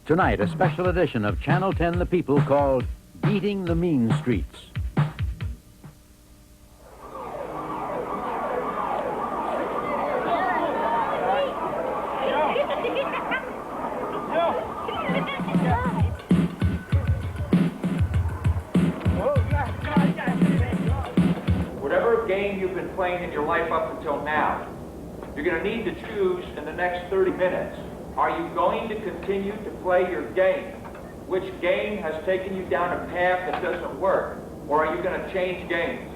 Tonight, a special edition of Channel 10 The People called Beating the Mean Streets. Whatever game you've been playing in your life up until now, you're going to need to choose in the next 30 minutes. Are you going to continue to play your game? Which game has taken you down a path that doesn't work? Or are you going to change games?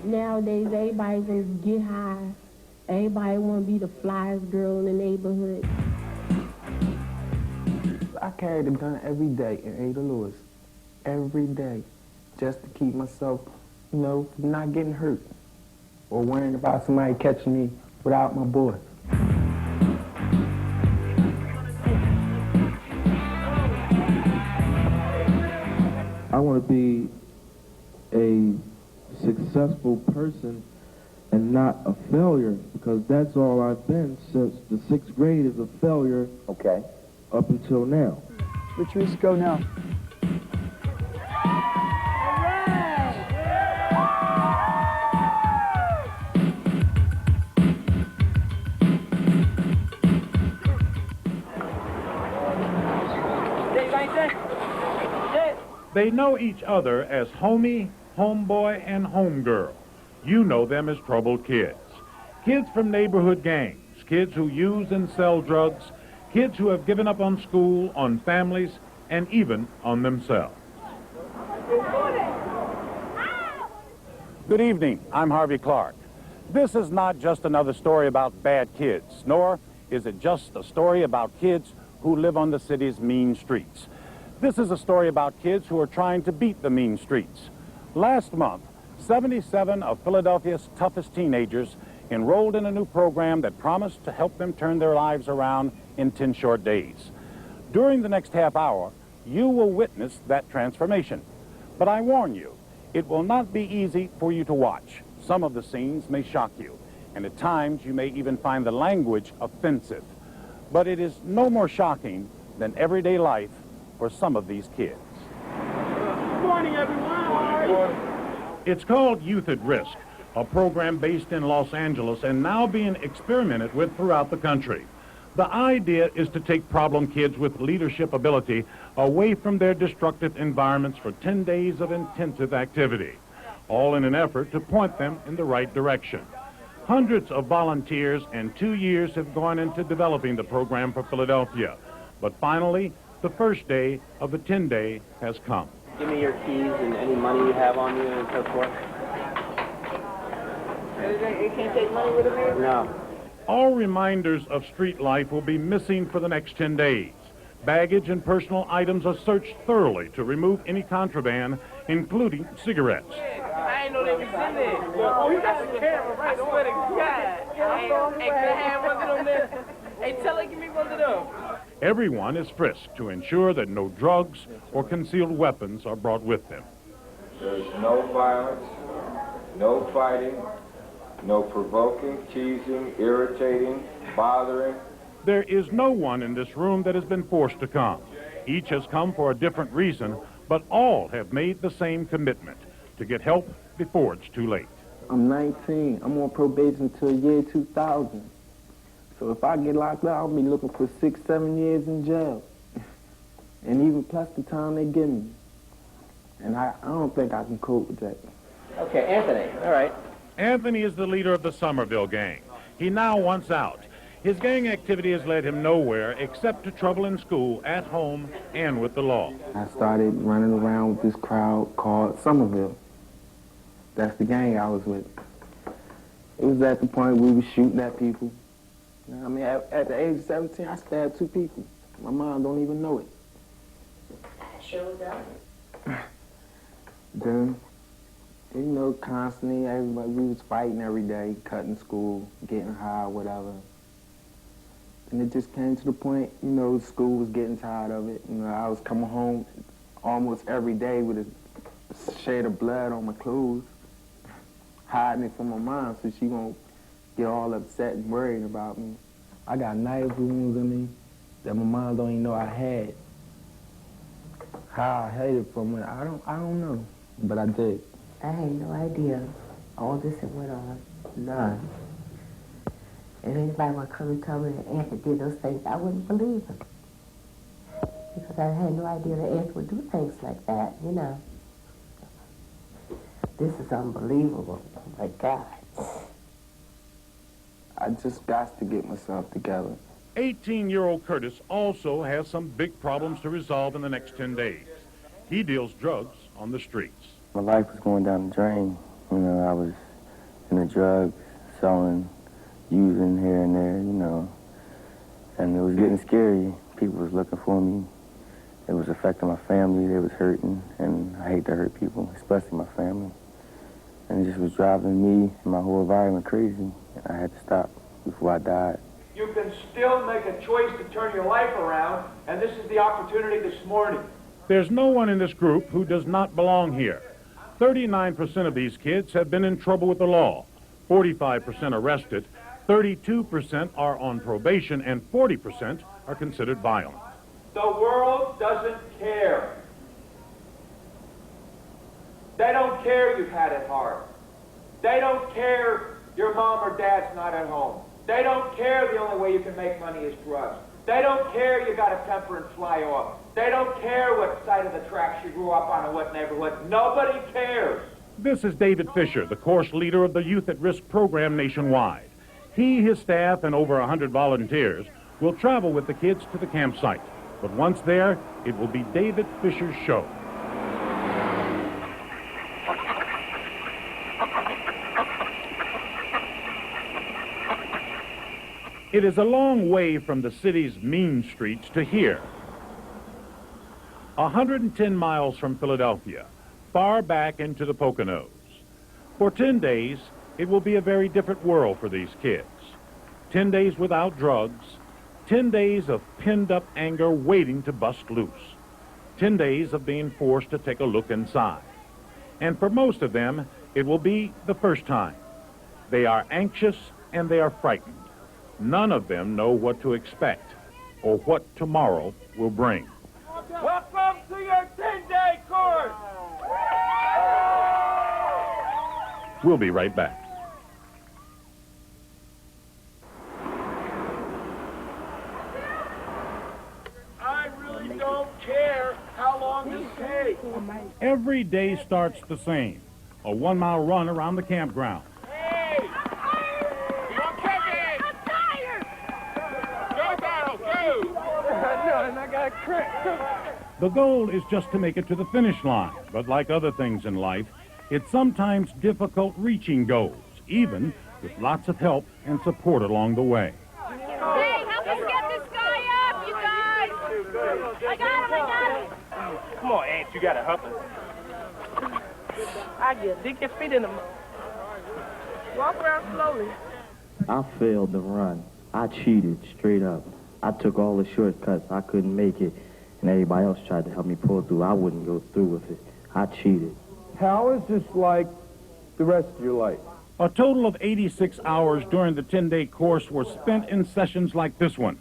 Nowadays, everybody's gonna get high. Everybody want to be the flyest girl in the neighborhood. I carried a gun every day in Ada Lewis. Every day. Just to keep myself, you know, from not getting hurt. Or worrying about somebody catching me without my boy. I want to be a successful person and not a failure, because that's all I've been since the 6th grade is a failure. Okay. Up until now. Which way to go now? They know each other as homie, homeboy, and homegirl. You know them as troubled kids. Kids from neighborhood gangs, kids who use and sell drugs, kids who have given up on school, on families, and even on themselves. Good evening, I'm Harvey Clark. This is not just another story about bad kids, nor is it just a story about kids who live on the city's mean streets. This is a story about kids who are trying to beat the mean streets. Last month, 77 of Philadelphia's toughest teenagers enrolled in a new program that promised to help them turn their lives around in 10 short days. During the next half hour, you will witness that transformation. But I warn you, it will not be easy for you to watch. Some of the scenes may shock you, and at times you may even find the language offensive. But it is no more shocking than everyday life for some of these kids. Good morning, everyone. It's called Youth at Risk, a program based in Los Angeles and now being experimented with throughout the country. The idea is to take problem kids with leadership ability away from their destructive environments for 10 days of intensive activity, all in an effort to point them in the right direction. Hundreds of volunteers and 2 years have gone into developing the program for Philadelphia. But finally, the first day of the 10-day has come. Give me your keys and any money you have on you and so forth. You can't take money with him? No. All reminders of street life will be missing for the next 10 days. Baggage and personal items are searched thoroughly to remove any contraband, including cigarettes. I ain't know they was in there. Oh, you got the camera, right? I swear to God. Hey, can I have one of them there? Hey, tell her, give me one of them. Everyone is frisked to ensure that no drugs or concealed weapons are brought with them. There's no violence, no fighting, no provoking, teasing, irritating, bothering. There is no one in this room that has been forced to come. Each has come for a different reason, but all have made the same commitment, to get help before it's too late. I'm 19. I'm on probation until year 2000. So if I get locked up, I'll be looking for 6, 7 years in jail. And even plus the time they give me. And I don't think I can cope with that. Okay, Anthony, all right. Anthony is the leader of the Somerville gang. He now wants out. His gang activity has led him nowhere except to trouble in school, at home, and with the law. I started running around with this crowd called Somerville. That's the gang I was with. It was at the point we were shooting at people. You know, I mean, at the age of 17, I stabbed 2 people. My mom don't even know it. Sure was that. Then, you know, constantly, everybody, we was fighting every day, cutting school, getting high, whatever. And it just came to the point, you know, school was getting tired of it. You know, I was coming home almost every day with a shade of blood on my clothes, hiding it from my mom so she won't get all upset and worried about me. I got knife wounds in me that my mom don't even know I had. How I hid it from her, I don't know, but I did. I had no idea all this that went on. None. If anybody would come and tell me that Anthony did those things, I wouldn't believe him. Because I had no idea that Anthony would do things like that, you know. This is unbelievable. Oh my God. I just got to get myself together. 18-year-old Curtis also has some big problems to resolve in the next 10 days. He deals drugs on the streets. My life was going down the drain. You know, I was in the drugs, selling, using here and there, you know. And it was getting scary. People was looking for me. It was affecting my family. They was hurting, and I hate to hurt people, especially my family. And it just was driving me and my whole environment crazy. And I had to stop before I died. You can still make a choice to turn your life around, and this is the opportunity this morning. There's no one in this group who does not belong here. 39% of these kids have been in trouble with the law, 45% arrested, 32% are on probation, and 40% are considered violent. The world doesn't care. They don't care you've had it hard. They don't care your mom or dad's not at home. They don't care the only way you can make money is drugs. They don't care you got a temper and fly off. They don't care what side of the tracks you grew up on or what neighborhood. Nobody cares. This is David Fisher, the course leader of the Youth at Risk program nationwide. He, his staff, and over 100 volunteers will travel with the kids to the campsite. But once there, it will be David Fisher's show. It is a long way from the city's mean streets to here. 110 miles from Philadelphia, far back into the Poconos. For 10 days, it will be a very different world for these kids. 10 days without drugs, 10 days of pinned-up anger waiting to bust loose. 10 days of being forced to take a look inside. And for most of them, it will be the first time. They are anxious and they are frightened. None of them know what to expect or what tomorrow will bring. Welcome to your 10-day course. We'll be right back. I really don't care how long this takes. Every day starts the same. A 1-mile run around the campground. Hey! You're kicking! I'm tired! Go, Donald, go! No, and I got cramp. The goal is just to make it to the finish line, but like other things in life, it's sometimes difficult reaching goals, even with lots of help and support along the way. Hey, help us get this guy up, you guys! I got him! Come on, Aunt, you gotta help us. I get dig your feet in them. Walk around slowly. I failed the run. I cheated straight up. I took all the shortcuts. I couldn't make it. And everybody else tried to help me pull through. I wouldn't go through with it. I cheated. How is this like the rest of your life? A total of 86 hours during the 10-day course were spent in sessions like this one,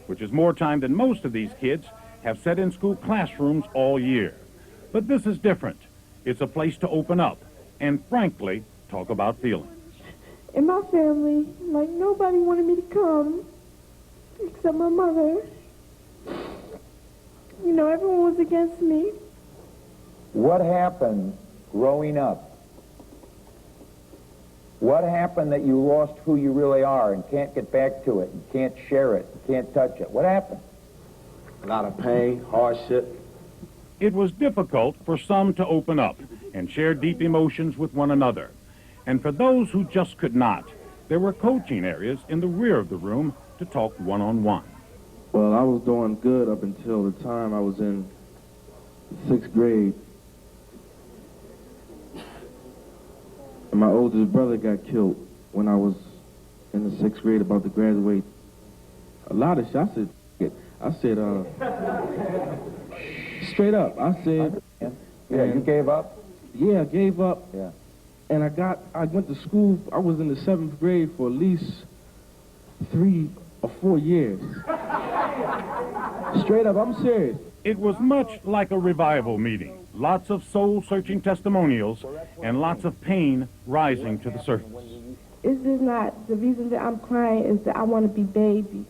which is more time than most of these kids have sat in school classrooms all year. But this is different. It's a place to open up and, frankly, talk about feelings. In my family, like, nobody wanted me to come except my mother. You know, everyone was against me. What happened growing up? What happened that you lost who you really are and can't get back to it, and can't share it, and can't touch it? What happened? A lot of pain, hardship. It was difficult for some to open up and share deep emotions with one another. And for those who just could not, there were coaching areas in the rear of the room to talk one-on-one. Well, I was doing good up until the time I was in 6th grade. And my oldest brother got killed when I was in the 6th grade, about to graduate. A lot of shit. I said, straight up, I said... Yeah, you gave up? Yeah, I gave up. Yeah. And I went to school, I was in the 7th grade for at least 3 or 4 years. Straight up, I'm serious. It was much like a revival meeting. Lots of soul-searching testimonials and lots of pain rising to the surface. It's just not, the reason that I'm crying is that I want to be baby.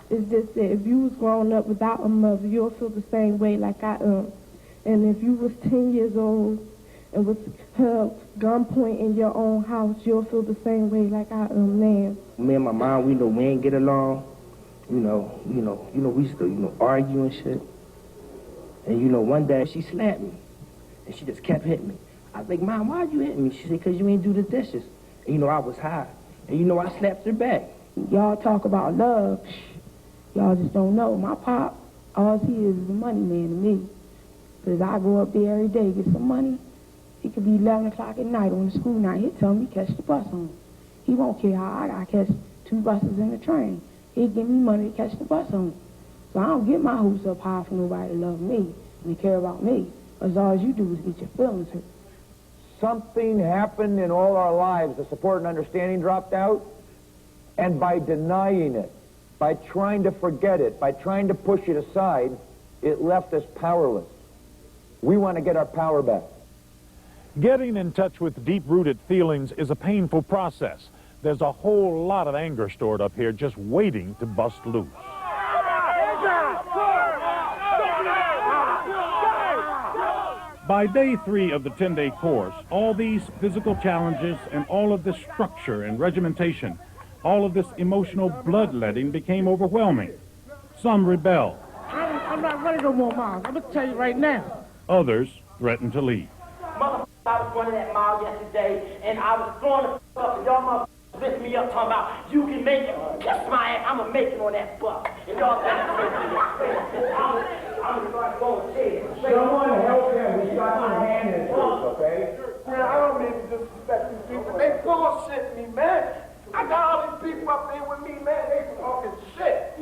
It's just that if you was growing up without a mother, you'll feel the same way like I am. And if you was 10 years old and was held gunpoint in your own house, you'll feel the same way like I am now. Me and my mom, we ain't get along. We used to, argue and shit. And, one day she slapped me. And she just kept hitting me. I was like, Mom, why'd you hit me? She said, because you ain't do the dishes. And, I was high. And, I slapped her back. Y'all talk about love. Y'all just don't know. My pop, all he is a money man to me. Because I go up there every day, get some money. It could be 11 o'clock at night on the school night. He'll tell me catch the bus home. He won't care how I catch 2 buses in the train. He'll give me money to catch the bus home. So I don't get my hopes up high for nobody to love me and to care about me. As all you do is get your feelings hurt. Something happened in all our lives. The support and understanding dropped out. And by denying it, by trying to forget it, by trying to push it aside, it left us powerless. We want to get our power back. Getting in touch with deep-rooted feelings is a painful process. There's a whole lot of anger stored up here just waiting to bust loose. By day 3 of the 10-day course, all these physical challenges and all of this structure and regimentation, all of this emotional bloodletting became overwhelming. Some rebelled. I'm not ready no more, Miles. I'm going to tell you right now. Others threatened to leave. I was running that mile yesterday, and I was throwing the up, and y'all motherfuckers lift me up talking about, you can make it. Kiss my ass, I'm going to make it on that bus. And y'all think I'm going to start going to jail. Someone help him. He's got your hand in his okay? Man, I don't mean to disrespect these people. They bullshit me, man. I got all these people up there with me, man. They talking shit.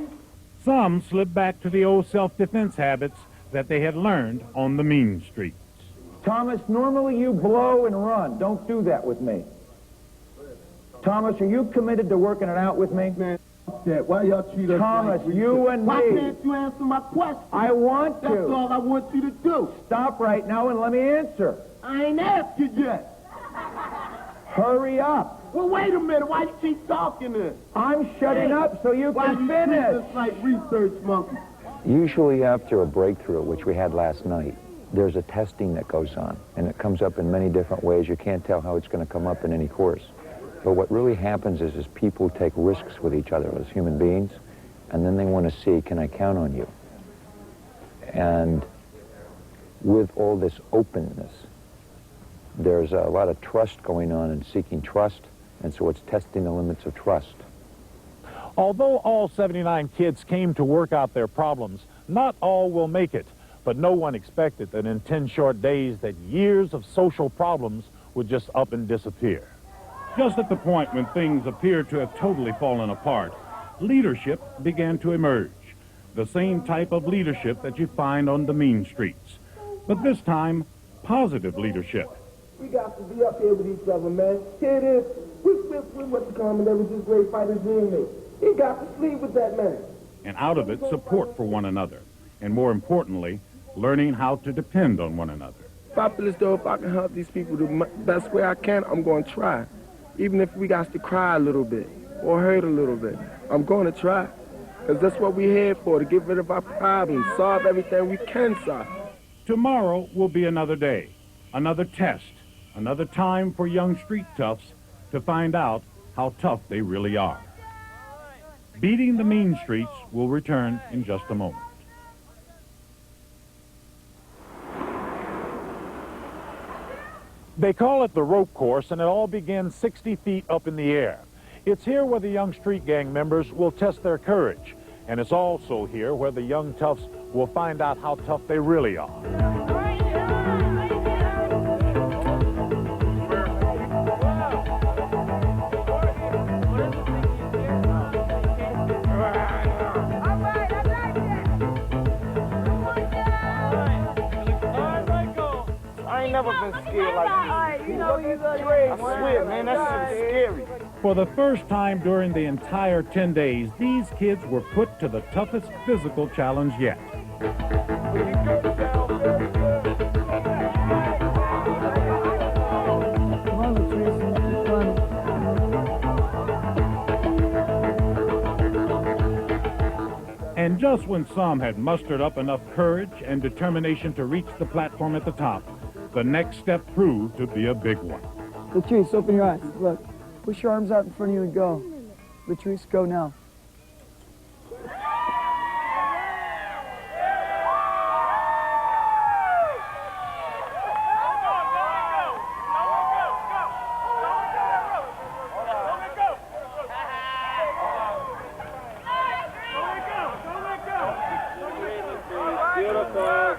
Some slipped back to the old self-defense habits that they had learned on the mean streets. Thomas, normally you blow and run. Don't do that with me. Thomas, are you committed to working it out with me? Man, why y'all treat us Thomas, like you and why me. Why can't you answer my question? I want to. That's all I want you to do. Stop right now and let me answer. I ain't asked you yet. Hurry up. Well, wait a minute. Why you keep talking then? I'm shutting up so you can finish. Why you treat us like research monkeys? Usually after a breakthrough, which we had last night, there's a testing that goes on, and it comes up in many different ways. You can't tell how it's going to come up in any course. But what really happens is people take risks with each other as human beings, and then they want to see, can I count on you? And with all this openness, there's a lot of trust going on and seeking trust, and so it's testing the limits of trust. Although all 79 kids came to work out their problems, not all will make it. But no one expected that in 10 short days that years of social problems would just up and disappear. Just at the point when things appeared to have totally fallen apart, leadership began to emerge. The same type of leadership that you find on the mean streets. But this time, positive leadership. We got to be up here with each other, man. Here it is. We what's the common that was this great fighter's roommate. He got to sleep with that man. And out of it, support for one another. And more importantly, learning how to depend on one another. If I feel as though if I can help these people the best way I can, I'm going to try. Even if we got to cry a little bit or hurt a little bit, I'm going to try. Because that's what we're here for, to get rid of our problems, solve everything we can solve. Tomorrow will be another day, another test, another time for young street toughs to find out how tough they really are. Beating the Mean Streets will return in just a moment. They call it the rope course, and it all begins 60 feet up in the air. It's here where the young street gang members will test their courage, and it's also here where the young toughs will find out how tough they really are. I ain't never been scared like this. You know I swear, man, that shit is scary. For the first time during the entire 10 days, these kids were put to the toughest physical challenge yet. And just when some had mustered up enough courage and determination to reach the platform at the top, the next step proved to be a big one. Latrice, open your eyes. Look, push your arms out in front of you and go. Latrice, go now.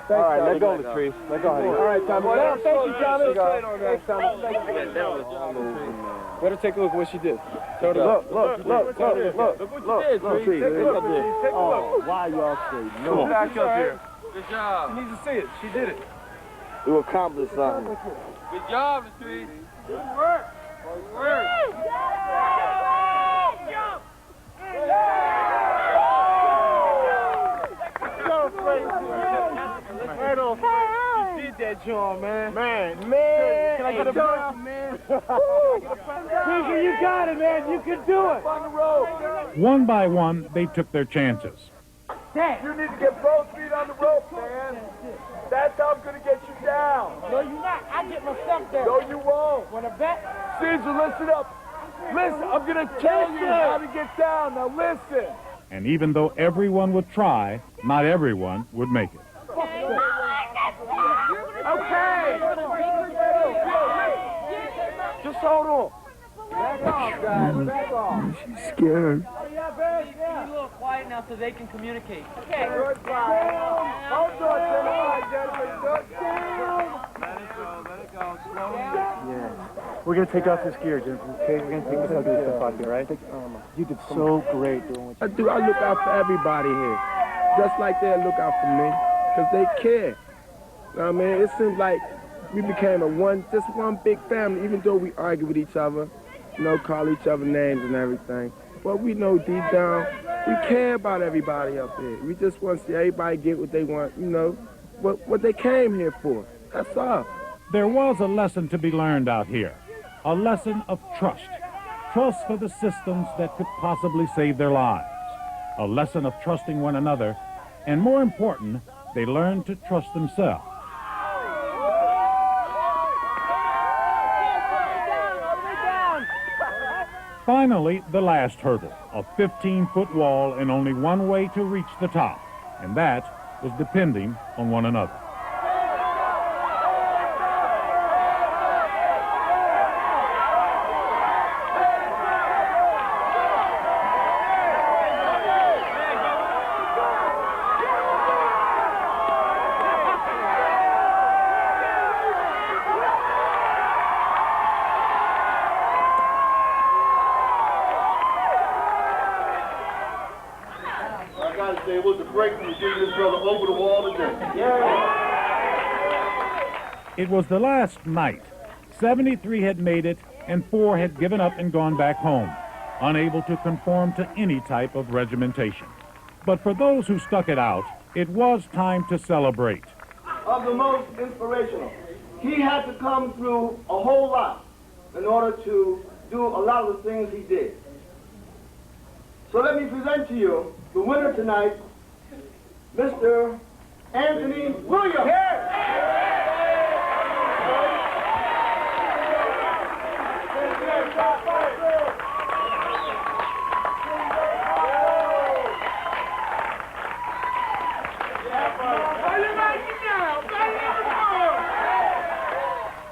All right, let go, Latrice. Let go, honey. All right, Thomas. Thank you, Thomas. Thanks, Thomas. Let her take a look at what she did. Look what you did, Latrice. Oh, why y'all say no? Back up here. Good job. She needs to see it. She did it. You accomplished something. Good job, Latrice. Good work. Good work. Right on, Frank. You did that, John, man. Man. Can I get a bump, man? Pinky, you got it, man. You can do it. On the road. One by one, they took their chances. Dad. You need to get both feet on the rope, man. That's how I'm going to get you down. No, you're not. I get myself there. No, you won't. Want to bet? Caesar, listen up. Listen, I'm going to tell you how to get down. Now, listen. And even though everyone would try, not everyone would make it. Okay. Just hold on. Back off, guys. Back off. She's scared. Be a little quiet now so they can communicate. Okay. Good fight. Hold on, gentlemen. Let it go. Slowly. Yeah. We're going to take off this gear, Jim. Okay? We're going to take this ugly stuff off here, right? You did so great doing what you did. I look out for everybody here. Just like they look out for me. Because they care. You know what I mean? It seems like we became just one big family, even though we argue with each other, call each other names and everything. But we know deep down, we care about everybody up here. We just want to see everybody get what they want, what they came here for. That's all. There was a lesson to be learned out here, a lesson of trust. Trust for the systems that could possibly save their lives, a lesson of trusting one another, and more important, they learned to trust themselves. Finally, the last hurdle, a 15-foot wall and only one way to reach the top, and that was depending on one another. It was a breakthrough getting this brother over the wall today. It was the last night. 73 had made it, and 4 had given up and gone back home, unable to conform to any type of regimentation. But for those who stuck it out, it was time to celebrate. Of the most inspirational. He had to come through a whole lot in order to do a lot of the things he did. So let me present to you the winner tonight, Mr. Anthony Williams.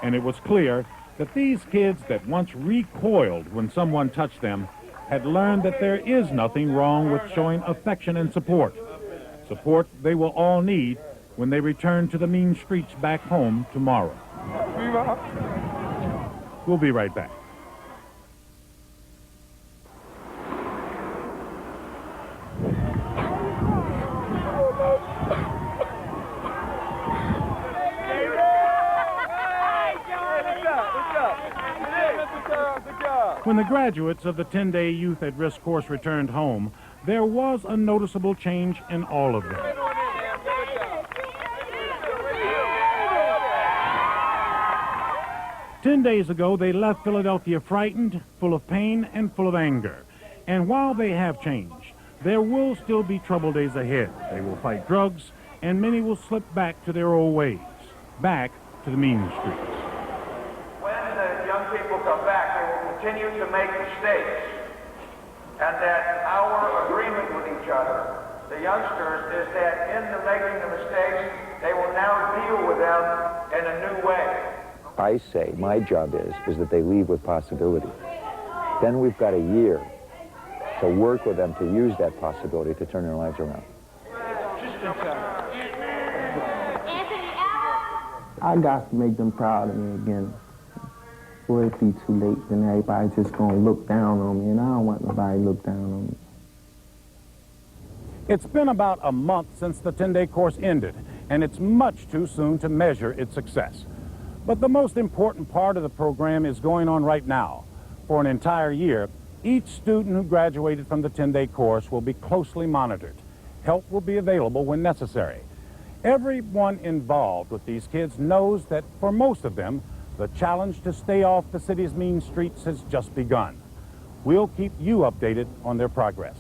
And it was clear that these kids that once recoiled when someone touched them had learned that there is nothing wrong with showing affection and support. Support they will all need when they return to the mean streets back home tomorrow. We'll be right back. When the graduates of the 10-day Youth at Risk course returned home, there was a noticeable change in all of them. "10 days ago, they left Philadelphia frightened, full of pain, and full of anger. And while they have changed, there will still be troubled days ahead. They will fight drugs, and many will slip back to their old ways, back to the mean streets." When the young people come back, they will continue to make mistakes. And that our agreement with each other, the youngsters, is that in the making the mistakes, they will now deal with them in a new way. I say my job is that they leave with possibility. Then we've got a year to work with them to use that possibility to turn their lives around. I got to make them proud of me again. Or it'd be too late, then everybody's just gonna look down on me, and I don't want nobody to look down on me. It's been about a month since the 10-day course ended, and it's much too soon to measure its success. But the most important part of the program is going on right now. For an entire year, each student who graduated from the 10-day course will be closely monitored. Help will be available when necessary. Everyone involved with these kids knows that for most of them, the challenge to stay off the city's mean streets has just begun. We'll keep you updated on their progress.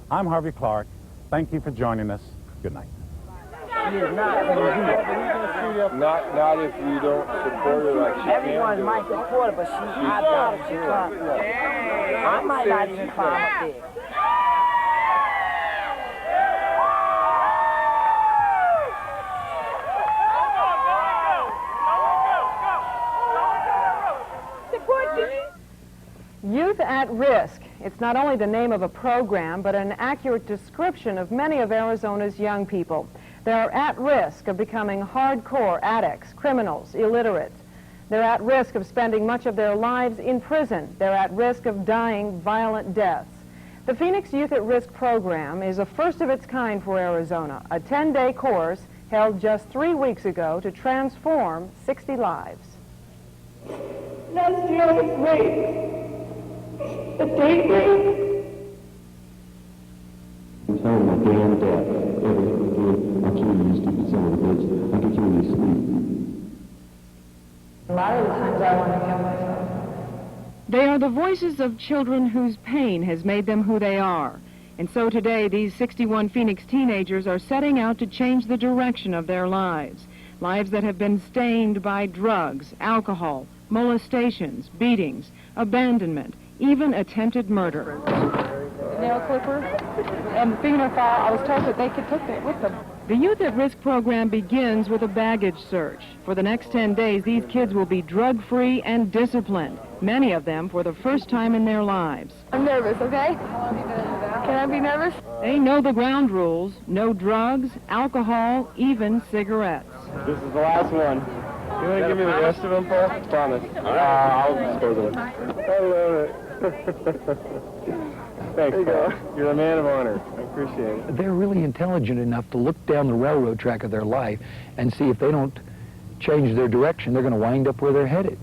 I'm Harvey Clark. Thank you for joining us. Good night. Not if you don't support her like she Everyone might support her, but I doubt if she can't. I might not even climb up there. Youth at Risk. It's not only the name of a program, but an accurate description of many of Arizona's young people. They're at risk of becoming hardcore addicts, criminals, illiterates. They're at risk of spending much of their lives in prison. They're at risk of dying violent deaths. The Phoenix Youth at Risk program is a first of its kind for Arizona, a 10-day course held just 3 weeks ago to transform 60 lives. Let's deal with rape. The date rape. I'm telling my damn dad, I'll kill you, stupid son of a bitch. I can kill you, sleep. A lot of the times I want to kill myself. They are the voices of children whose pain has made them who they are. And so today, these 61 Phoenix teenagers are setting out to change the direction of their lives. Lives that have been stained by drugs, alcohol, molestations, beatings, abandonment, even attempted murder. The nail clipper and the fingernail file, I was told that they could take that with them. The Youth at Risk program begins with a baggage search. For the next 10 days, these kids will be drug-free and disciplined, many of them for the first time in their lives. I'm nervous, okay? Can I be nervous? They know the ground rules: no drugs, alcohol, even cigarettes. This is the last one. You want to give me the rest of them, Paul? Promise. I'll dispose of them. I love it. Thanks, Paul. You're a man of honor. I appreciate it. They're really intelligent enough to look down the railroad track of their life and see if they don't change their direction, they're going to wind up where they're headed.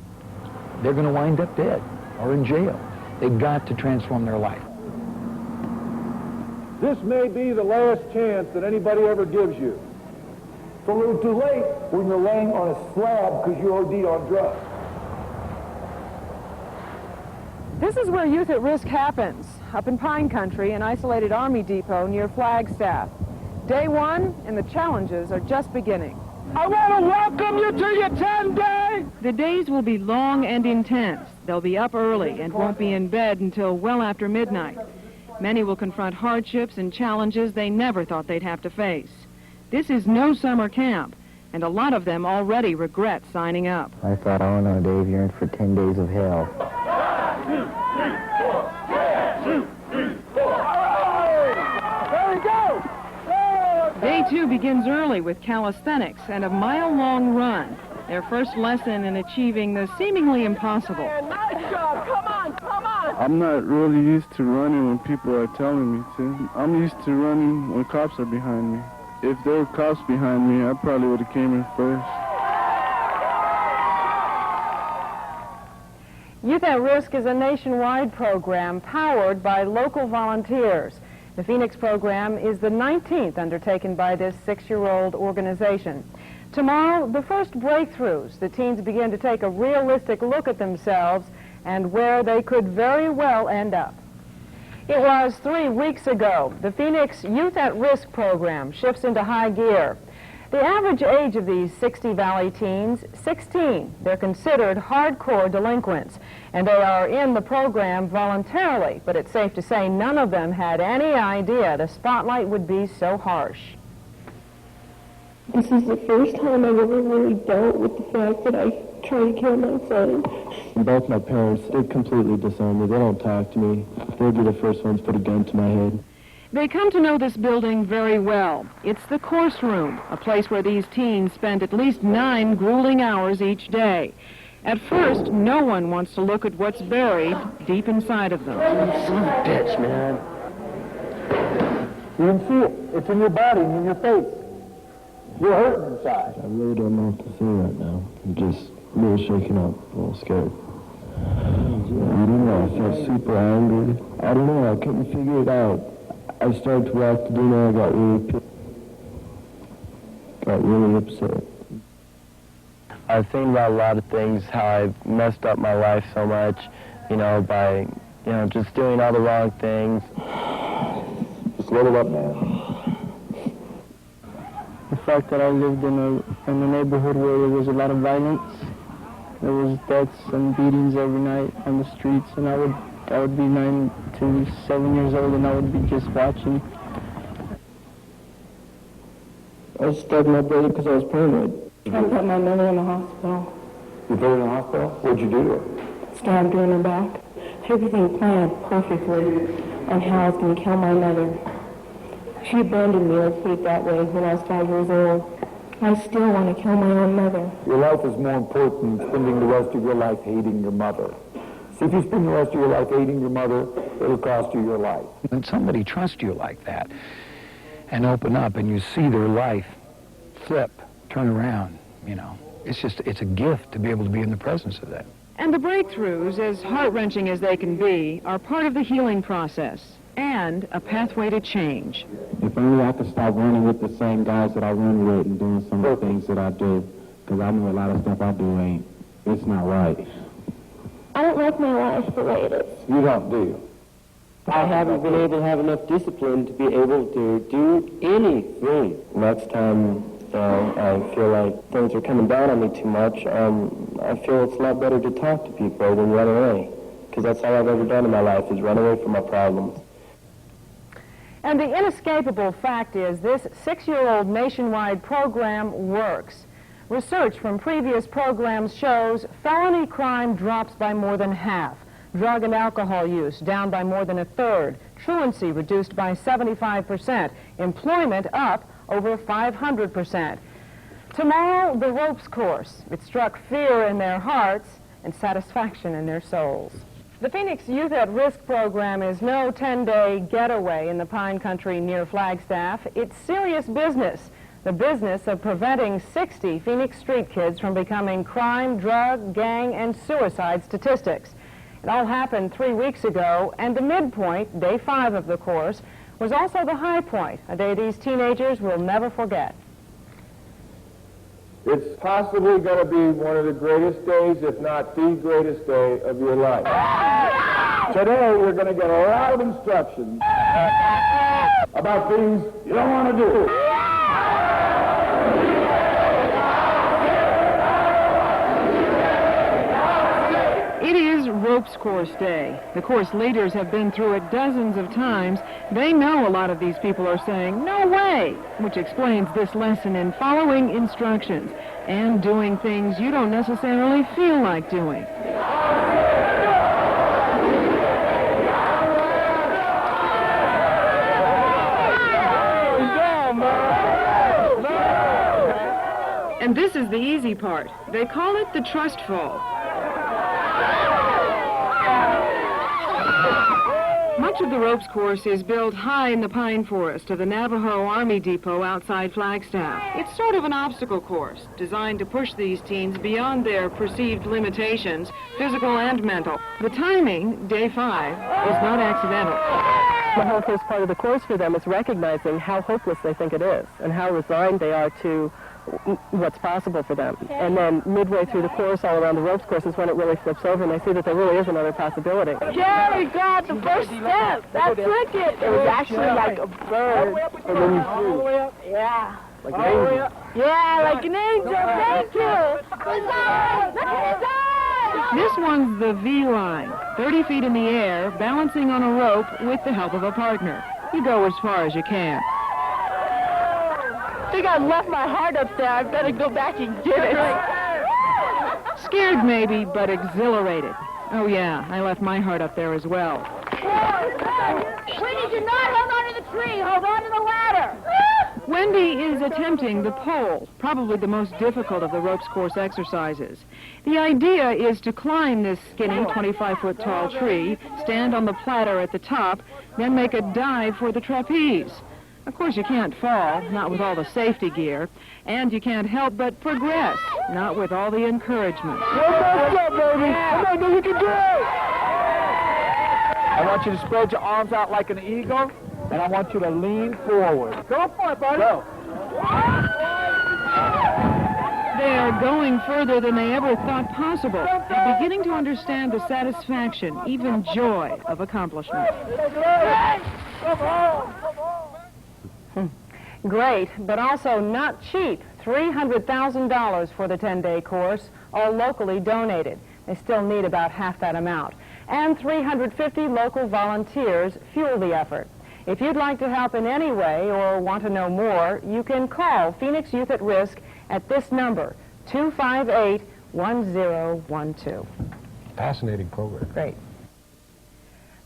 They're going to wind up dead or in jail. They've got to transform their life. This may be the last chance that anybody ever gives you. It's a little too late when you're laying on a slab because you OD'd on drugs. This is where Youth at Risk happens, up in Pine Country, an isolated Army depot near Flagstaff. Day one, and the challenges are just beginning. I want to welcome you to your 10-day! The days will be long and intense. They'll be up early and won't be in bed until well after midnight. Many will confront hardships and challenges they never thought they'd have to face. This is no summer camp, and a lot of them already regret signing up. I thought, oh no, Dave, you're in for 10 days of hell. There we go! Day two begins early with calisthenics and a mile-long run. Their first lesson in achieving the seemingly impossible. Nice job! Come on, come on! I'm not really used to running when people are telling me to. I'm used to running when cops are behind me. If there were cops behind me, I probably would have came in first. Youth at at Risk is a nationwide program powered by local volunteers. The Phoenix program is the 19th undertaken by this 6-year-old organization. Tomorrow, the first breakthroughs. The teens begin to take a realistic look at themselves and where they could very well end up. It was 3 weeks ago. The Phoenix Youth at Risk program shifts into high gear. The average age of these 60 Valley teens, 16. They're considered hardcore delinquents, and they are in the program voluntarily, but it's safe to say none of them had any idea the spotlight would be so harsh. This is the first time I've ever really dealt with the fact that I tried to kill my son. Both my parents, they completely disown me. They don't talk to me. They'd be the first ones to put a gun to my head. They come to know this building very well. It's the course room, a place where these teens spend at least 9 grueling hours each day. At first, no one wants to look at what's buried deep inside of them. Son of a bitch, man. You can see it. It's in your body and in your face. You're hurting inside. I really don't know what to say right now. I'm just a little shaken up, a little scared. I don't know, I felt super angry. I don't know, I couldn't figure it out. I started to walk to dinner, I got really pissed. Got really upset. I think about a lot of things, how I messed up my life so much, by, just doing all the wrong things. Just let it up, man. The fact that I lived in a neighborhood where there was a lot of violence, there was deaths and beatings every night on the streets, and I would be 9 to 7 years old, and I would be just watching. I stabbed my brother because I was paranoid. I put my mother in the hospital. You put her in the hospital? What'd you do to her? Stabbed her in her back. Everything planned perfectly on how I was going to kill my mother. She abandoned me, let's put it that way, when I was 5 years old. I still want to kill my own mother. Your life is more important than spending the rest of your life hating your mother. See, if you spend the rest of your life hating your mother, it'll cost you your life. When somebody trusts you like that and open up and you see their life flip, turn around, it's a gift to be able to be in the presence of that. And the breakthroughs, as heart-wrenching as they can be, are part of the healing process and a pathway to change. If only I could stop running with the same guys that I run with and doing some of the things that I do, because I know a lot of stuff I do it's not right. I don't like my life the way it is. You don't, do you? I haven't been able to have enough discipline to be able to do anything. Next time I feel like things are coming down on me too much, I feel it's a lot better to talk to people than run away. Because that's all I've ever done in my life, is run away from my problems. And the inescapable fact is this 6-year-old nationwide program works. Research from previous programs shows felony crime drops by more than half. Drug and alcohol use down by more than a third. Truancy reduced by 75%. Employment up over 500%. Tomorrow, the ropes course. It struck fear in their hearts and satisfaction in their souls. The Phoenix Youth at Risk program is no 10-day getaway in the Pine Country near Flagstaff. It's serious business, the business of preventing 60 Phoenix street kids from becoming crime, drug, gang, and suicide statistics. It all happened 3 weeks ago, and the midpoint, day 5 of the course, was also the high point, a day these teenagers will never forget. It's possibly going to be one of the greatest days, if not the greatest day of your life. Today, you're going to get a lot of instructions about things you don't want to do. It is ropes course day. The course leaders have been through it dozens of times. They know a lot of these people are saying, "No way," which explains this lesson in following instructions and doing things you don't necessarily feel like doing. And this is the easy part. They call it the trust fall. Much of the ropes course is built high in the pine forest of the Navajo Army Depot outside Flagstaff. It's sort of an obstacle course designed to push these teens beyond their perceived limitations, physical and mental. The timing, day 5, is not accidental. The whole first part of the course for them is recognizing how hopeless they think it is and how resigned they are to what's possible for them. And then midway through the course, all around the ropes course, is when it really flips over and they see that there really is another possibility. Jerry got the first step. That took it. It was actually like a bird. And then you flew. Yeah. Like an angel. Yeah, like an angel. Thank you. This one's the V-line, 30 feet in the air, balancing on a rope with the help of a partner. You go as far as you can. I think I left my heart up there. I better go back and get it. Scared maybe, but exhilarated. Oh yeah, I left my heart up there as well. Wendy, do not hold on to the tree. Hold on to the ladder. Wendy is attempting the pole, probably the most difficult of the ropes course exercises. The idea is to climb this skinny 25-foot tall tree, stand on the platter at the top, then make a dive for the trapeze. Of course, you can't fall, not with all the safety gear, and you can't help but progress, not with all the encouragement. What's up, baby? Come on, baby, you can do it! I want you to spread your arms out like an eagle, and I want you to lean forward. Go for it, buddy. Go. They are going further than they ever thought possible. They're beginning to understand the satisfaction, even joy, of accomplishment. Great, but also not cheap. $300,000 for the 10-day course, all locally donated. They still need about half that amount. And 350 local volunteers fuel the effort. If you'd like to help in any way or want to know more, you can call Phoenix Youth at Risk at this number, 258-1012. Fascinating program. Great.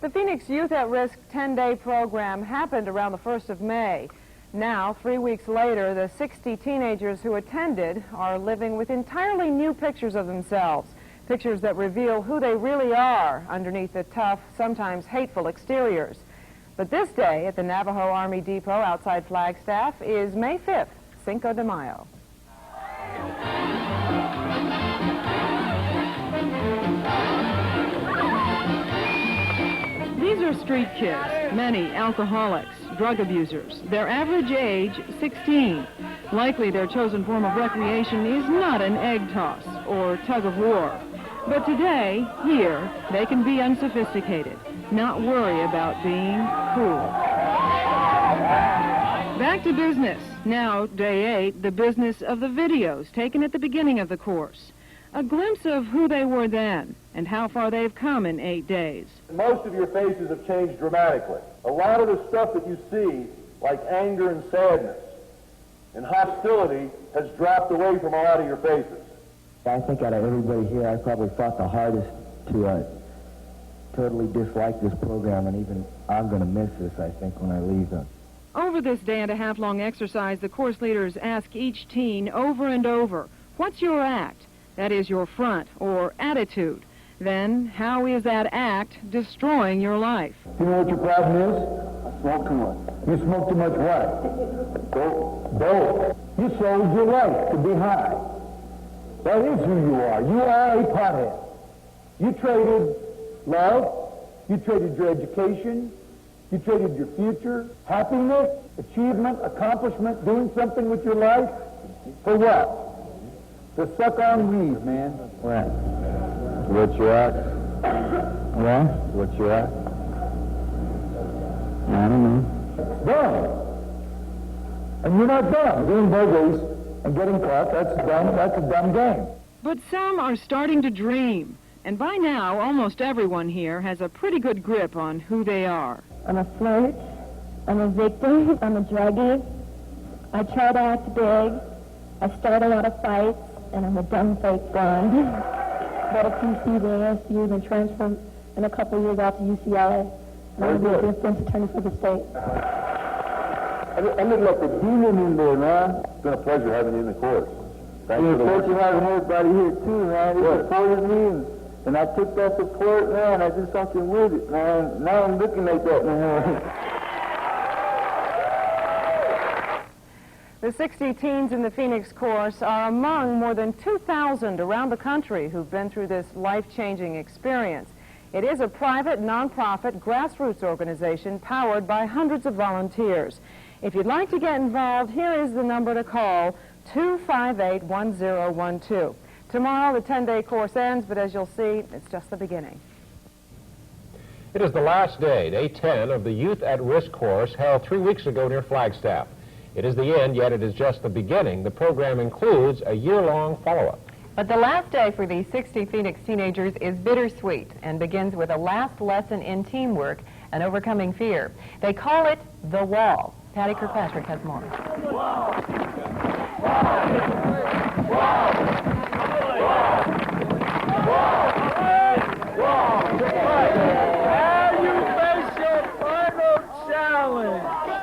The Phoenix Youth at Risk 10-day program happened around the 1st of May. Now, 3 weeks later, the 60 teenagers who attended are living with entirely new pictures of themselves, pictures that reveal who they really are underneath the tough, sometimes hateful exteriors. But this day at the Navajo Army Depot outside Flagstaff is May 5th, Cinco de Mayo. These are street kids, many alcoholics, drug abusers. Their average age, 16. Likely their chosen form of recreation is not an egg toss or tug of war. But today, here, they can be unsophisticated, not worry about being cool. Back to business. Now, day 8, the business of the videos taken at the beginning of the course. A glimpse of who they were then and how far they've come in 8 days. Most of your faces have changed dramatically. A lot of the stuff that you see, like anger and sadness and hostility, has dropped away from a lot of your faces. I think out of everybody here, I probably fought the hardest to totally dislike this program, and even I'm going to miss this, I think, when I leave them. Over this day-and-a-half-long exercise, the course leaders ask each teen over and over, what's your act? That is your front, or attitude. Then, how is that act destroying your life? You know what your problem is? I smoke too much. You smoke too much what? Dope. You sold your life to be high. That is who you are. You are a pothead. You traded love. You traded your education. You traded your future, happiness, achievement, accomplishment, doing something with your life. For what? To suck on weed, man. What? What's your act? What? What's your act? I don't know. Done. And you're not done. Doing burglaries and getting caught, that's dumb. That's a dumb game. But some are starting to dream. And by now, almost everyone here has a pretty good grip on who they are. I'm a flirt. I'm a victim. I'm a druggie. I try to act big. I start a lot of fights. And I'm a dumb fake blonde. Got a PC there, ASU, then transferred in a couple years out to UCLA. And I'm going to be a defense attorney for the state. I look like a demon in there, man. It's been a pleasure having you in the course. Thanks for the having everybody here, too, man. They supported me, And I took that support, man, I did something with it, man. Now I'm looking like that no more. The 60 teens in the Phoenix course are among more than 2,000 around the country who've been through this life-changing experience. It is a private, non-profit, grassroots organization powered by hundreds of volunteers. If you'd like to get involved, here is the number to call, 258-1012. Tomorrow, the 10-day course ends, but as you'll see, it's just the beginning. It is the last day, day 10, of the Youth at Risk course held 3 weeks ago near Flagstaff. It is the end, yet it is just the beginning. The program includes a year-long follow-up. But the last day for these 60 Phoenix teenagers is bittersweet and begins with a last lesson in teamwork and overcoming fear. They call it the wall. Patty Kirkpatrick has more.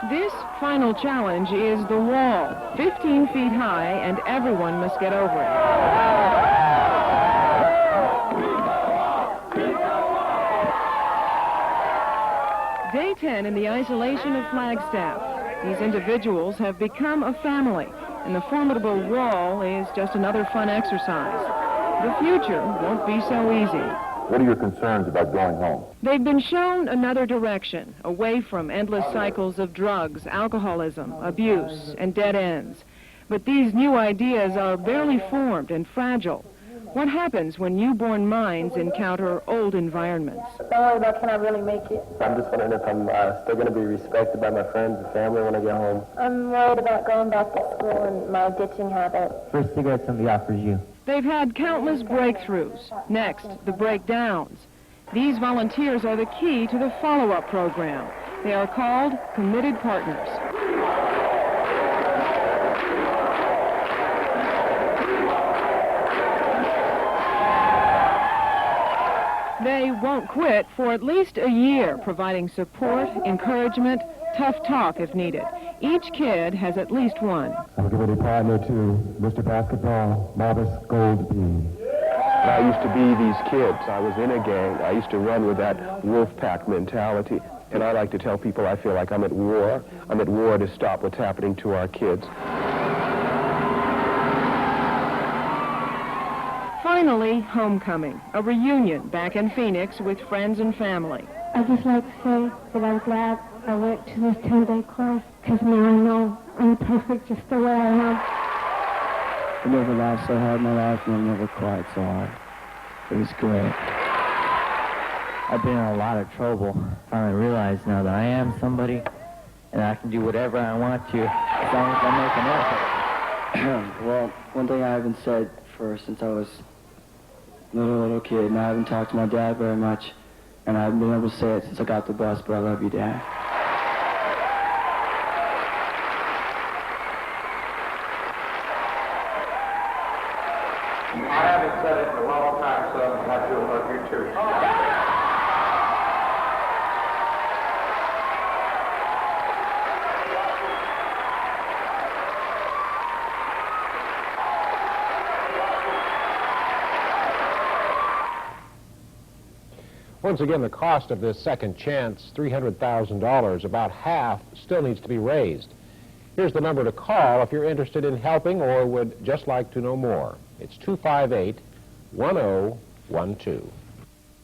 This final challenge is the wall, 15 feet high, and everyone must get over it. Day 10 in the isolation of Flagstaff. These individuals have become a family, and the formidable wall is just another fun exercise. The future won't be so easy. What are your concerns about going home? They've been shown another direction, away from endless cycles of drugs, alcoholism, abuse, and dead ends. But these new ideas are barely formed and fragile. What happens when newborn minds encounter old environments? Don't worry about can I really make it. I'm just wondering if I'm still going to be respected by my friends and family when I get home. I'm worried about going back to school and my ditching habit. First cigarette somebody offers you. They've had countless breakthroughs. Next, the breakdowns. These volunteers are the key to the follow-up program. They are called Committed Partners. They won't quit for at least a year, providing support, encouragement, tough talk if needed. Each kid has at least one. I'm a committed partner to Mr. Basketball, Marvis Goldby. I used to be these kids. I was in a gang. I used to run with that wolf pack mentality. And I like to tell people I feel like I'm at war. I'm at war to stop what's happening to our kids. Finally, homecoming, a reunion back in Phoenix with friends and family. I'd just like to say that I'm glad I went to this 10-day course, because now I know I'm perfect just the way I am. I never laughed so hard in my life, and I never cried so hard. It was great. I've been in a lot of trouble. Finally realized now that I am somebody, and I can do whatever I want to, as long as I make an effort. Well, one thing I haven't said since I was a little kid, and I haven't talked to my dad very much, and I haven't been able to say it since I got the bus, but I love you, Dad. I haven't said it in a long time, son, and I do love you too. Once again, the cost of this second chance, $300,000, about half, still needs to be raised. Here's the number to call if you're interested in helping or would just like to know more. It's 258-1012.